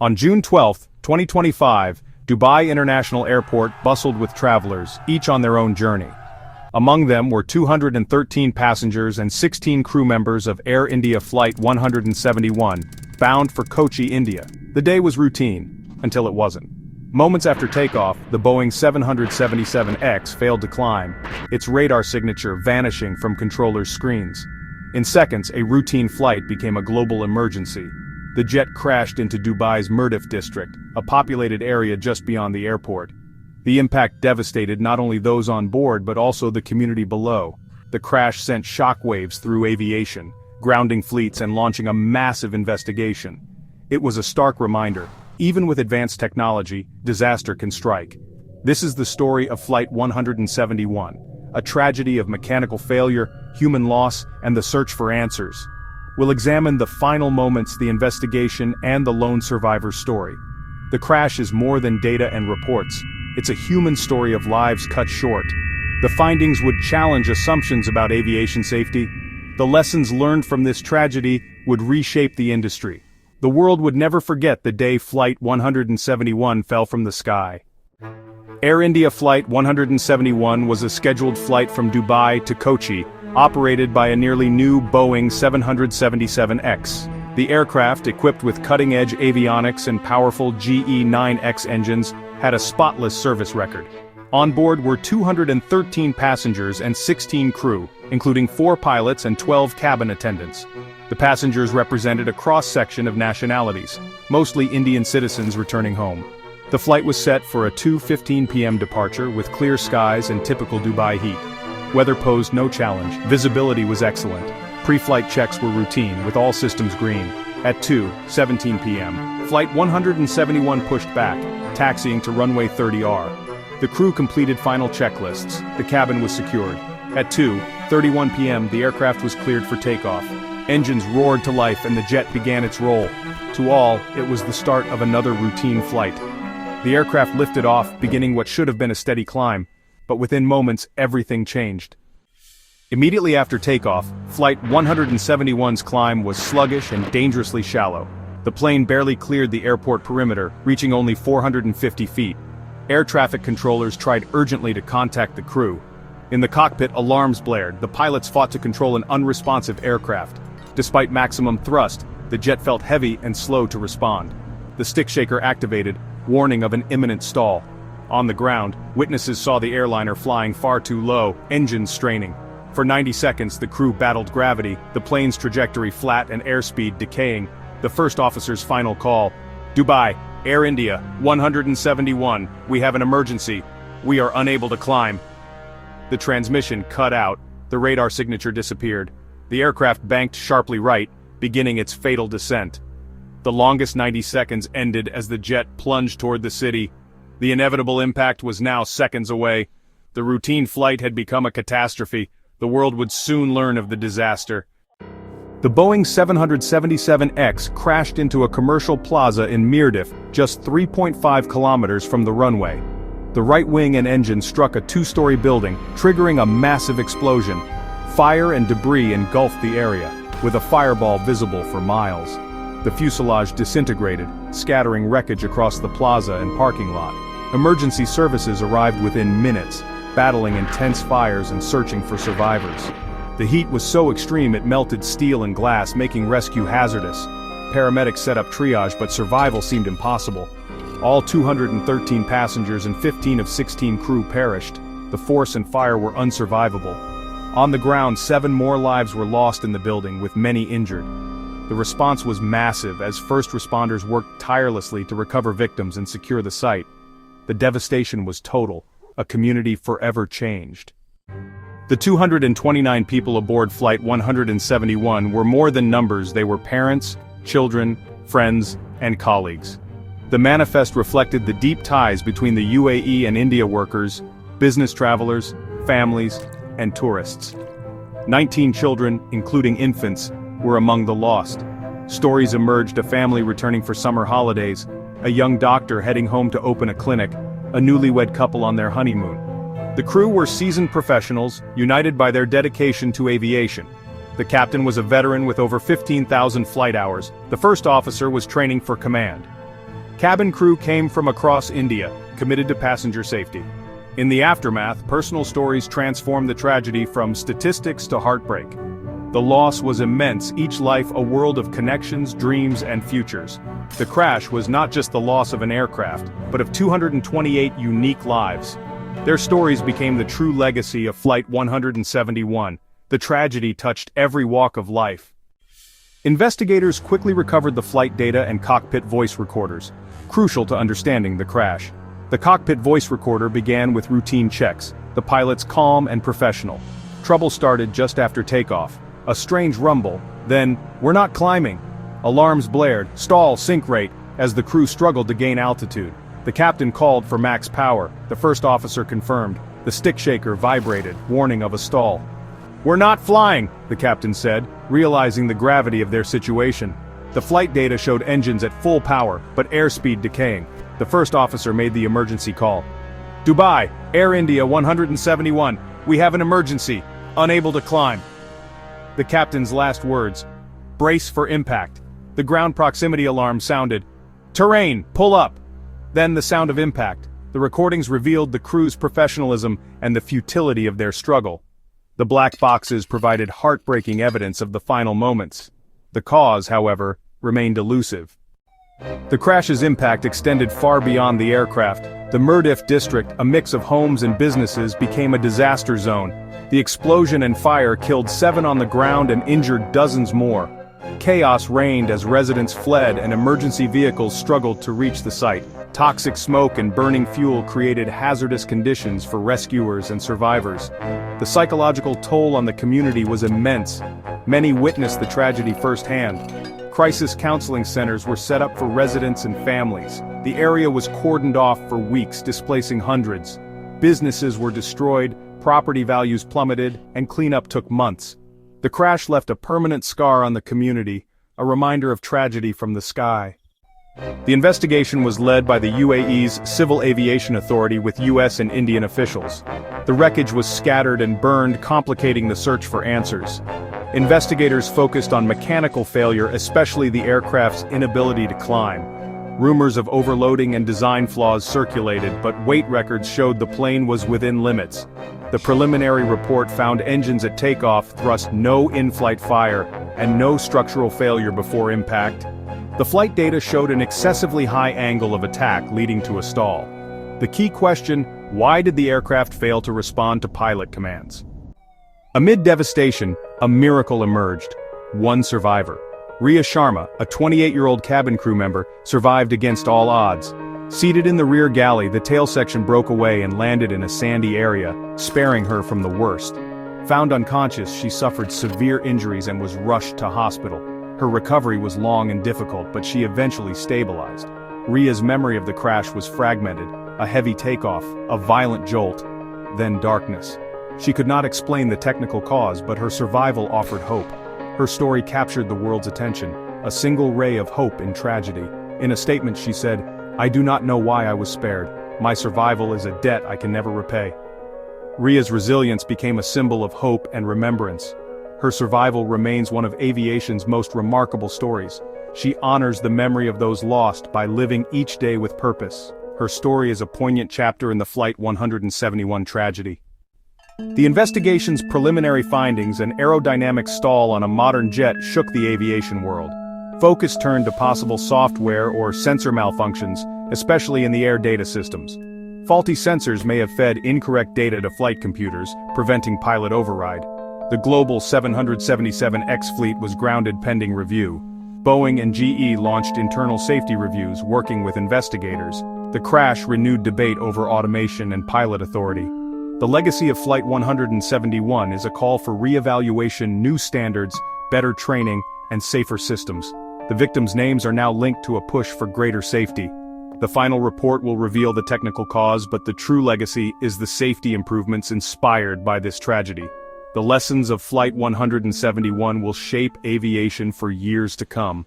On June 12, 2025, Dubai International Airport bustled with travelers, each on their own journey. Among them were 213 passengers and 16 crew members of Air India Flight 171, bound for Kochi, India. The day was routine, until it wasn't. Moments after takeoff, the Boeing 777X failed to climb, its radar signature vanishing from controllers' screens. In seconds, a routine flight became a global emergency. The jet crashed into Dubai's Mirdif district, a populated area just beyond the airport. The impact devastated not only those on board but also the community below. The crash sent shockwaves through aviation, grounding fleets and launching a massive investigation. It was a stark reminder, even with advanced technology, disaster can strike. This is the story of Flight 171, a tragedy of mechanical failure, human loss, and the search for answers. We'll examine the final moments, the investigation, and the lone survivor's story. The crash is more than data and reports. It's a human story of lives cut short. The findings would challenge assumptions about aviation safety. The lessons learned from this tragedy would reshape the industry. The world would never forget the day Flight 171 fell from the sky. Air India Flight 171 was a scheduled flight from Dubai to Kochi, operated by a nearly new Boeing 777X. The aircraft, equipped with cutting-edge avionics and powerful GE9X engines, had a spotless service record. On board were 213 passengers and 16 crew, including 4 pilots and 12 cabin attendants. The passengers represented a cross-section of nationalities, mostly Indian citizens returning home. The flight was set for a 2:15 p.m. departure with clear skies and typical Dubai heat. Weather posed no challenge, visibility was excellent. Pre-flight checks were routine, with all systems green. At 2:17 p.m., Flight 171 pushed back, taxiing to runway 30R. The crew completed final checklists, the cabin was secured. At 2:31 p.m. the aircraft was cleared for takeoff. Engines roared to life and the jet began its roll. To all, it was the start of another routine flight. The aircraft lifted off, beginning what should have been a steady climb, but within moments, everything changed. Immediately after takeoff, Flight 171's climb was sluggish and dangerously shallow. The plane barely cleared the airport perimeter, reaching only 450 feet. Air traffic controllers tried urgently to contact the crew. In the cockpit, alarms blared. The pilots fought to control an unresponsive aircraft. Despite maximum thrust, the jet felt heavy and slow to respond. The stick shaker activated, warning of an imminent stall. On the ground, witnesses saw the airliner flying far too low, engines straining. For 90 seconds, the crew battled gravity, the plane's trajectory flat and airspeed decaying. The first officer's final call. Dubai, Air India, 171, we have an emergency. We are unable to climb. The transmission cut out, the radar signature disappeared. The aircraft banked sharply right, beginning its fatal descent. The longest 90 seconds ended as the jet plunged toward the city. The inevitable impact was now seconds away. The routine flight had become a catastrophe. The world would soon learn of the disaster. The Boeing 777X crashed into a commercial plaza in Mirdif, just 3.5 kilometers from the runway. The right wing and engine struck a 2-story building, triggering a massive explosion. Fire and debris engulfed the area, with a fireball visible for miles. The fuselage disintegrated, scattering wreckage across the plaza and parking lot. Emergency services arrived within minutes, battling intense fires and searching for survivors. The heat was so extreme it melted steel and glass, making rescue hazardous. Paramedics set up triage, but survival seemed impossible. All 213 passengers and 15 of 16 crew perished. The force and fire were unsurvivable. On the ground, 7 more lives were lost in the building, with many injured. The response was massive as first responders worked tirelessly to recover victims and secure the site. The devastation was total, a community forever changed. The 229 people aboard Flight 171 were more than numbers, they were parents, children, friends, and colleagues. The manifest reflected the deep ties between the UAE and India workers, business travelers, families, and tourists. 19 children, including infants, were among the lost. Stories emerged: a family returning for summer holidays, a young doctor heading home to open a clinic, a newlywed couple on their honeymoon. The crew were seasoned professionals, united by their dedication to aviation. The captain was a veteran with over 15,000 flight hours. The first officer was training for command. Cabin crew came from across India, committed to passenger safety. In the aftermath, personal stories transformed the tragedy from statistics to heartbreak. The loss was immense, each life a world of connections, dreams, and futures. The crash was not just the loss of an aircraft, but of 228 unique lives. Their stories became the true legacy of Flight 171. The tragedy touched every walk of life. Investigators quickly recovered the flight data and cockpit voice recorders, crucial to understanding the crash. The cockpit voice recorder began with routine checks, the pilots calm and professional. Trouble started just after takeoff. A strange rumble, then, "We're not climbing." Alarms blared, "Stall, sink rate," as the crew struggled to gain altitude. The captain called for max power, the first officer confirmed. The stick shaker vibrated, warning of a stall. "We're not flying," the captain said, realizing the gravity of their situation. The flight data showed engines at full power, but airspeed decaying. The first officer made the emergency call. "Dubai, Air India 171, we have an emergency, unable to climb." The captain's last words, "Brace for impact." The ground proximity alarm sounded. "Terrain, pull up." Then the sound of impact. The recordings revealed the crew's professionalism and the futility of their struggle. The black boxes provided heartbreaking evidence of the final moments. The cause, however, remained elusive. The crash's impact extended far beyond the aircraft. The Mirdif district, a mix of homes and businesses, became a disaster zone. The explosion and fire killed 7 on the ground and injured dozens more. Chaos reigned as residents fled and emergency vehicles struggled to reach the site. Toxic smoke and burning fuel created hazardous conditions for rescuers and survivors. The psychological toll on the community was immense. Many witnessed the tragedy firsthand. Crisis counseling centers were set up for residents and families. The area was cordoned off for weeks, displacing hundreds. Businesses were destroyed, property values plummeted, and cleanup took months. The crash left a permanent scar on the community, a reminder of tragedy from the sky. The investigation was led by the UAE's Civil Aviation Authority with US and Indian officials. The wreckage was scattered and burned, complicating the search for answers. Investigators focused on mechanical failure, especially the aircraft's inability to climb. Rumors of overloading and design flaws circulated, but weight records showed the plane was within limits. The preliminary report found engines at takeoff thrust no in-flight fire, and no structural failure before impact. The flight data showed an excessively high angle of attack leading to a stall. The key question, why did the aircraft fail to respond to pilot commands? Amid devastation, a miracle emerged. One survivor. Riya Sharma, a 28-year-old cabin crew member, survived against all odds. Seated in the rear galley, the tail section broke away and landed in a sandy area, sparing her from the worst. Found unconscious, she suffered severe injuries and was rushed to hospital. Her recovery was long and difficult, but she eventually stabilized. Riya's memory of the crash was fragmented, a heavy takeoff, a violent jolt, then darkness. She could not explain the technical cause, but her survival offered hope. Her story captured the world's attention, a single ray of hope in tragedy. In a statement she said, "I do not know why I was spared. My survival is a debt I can never repay." Riya's resilience became a symbol of hope and remembrance. Her survival remains one of aviation's most remarkable stories. She honors the memory of those lost by living each day with purpose. Her story is a poignant chapter in the Flight 171 tragedy. The investigation's preliminary findings, an aerodynamic stall on a modern jet, shook the aviation world. Focus turned to possible software or sensor malfunctions, especially in the air data systems. Faulty sensors may have fed incorrect data to flight computers, preventing pilot override. The Global 777X fleet was grounded pending review. Boeing and GE launched internal safety reviews, working with investigators. The crash renewed debate over automation and pilot authority. The legacy of Flight 171 is a call for re-evaluation, new standards, better training, and safer systems. The victims' names are now linked to a push for greater safety. The final report will reveal the technical cause, but the true legacy is the safety improvements inspired by this tragedy. The lessons of Flight 171 will shape aviation for years to come.